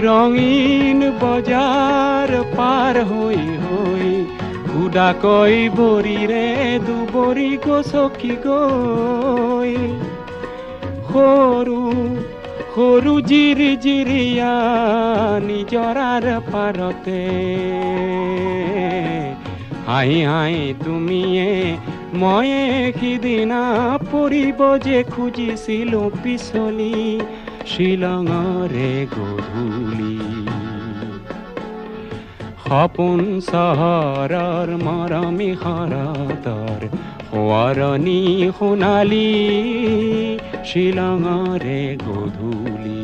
ৰঙীন বজাৰ পাৰ হৈ হৈ উদাকৈ ভৰিৰে দুবৰি গছকি গৈ সৰু সৰু জিৰিজিৰিয়া নিজৰাৰ পাৰতে হাঁহি হাঁহি তুমিয়ে ময়ে সিদিনা পৰিব যে খুজিছিলোঁ পিছলি শ্বিলঙৰে গধূলি সপোন চহৰৰ মৰমী শৰতৰ সোঁৱৰণি সোণালী শ্বিলঙৰে গধূলি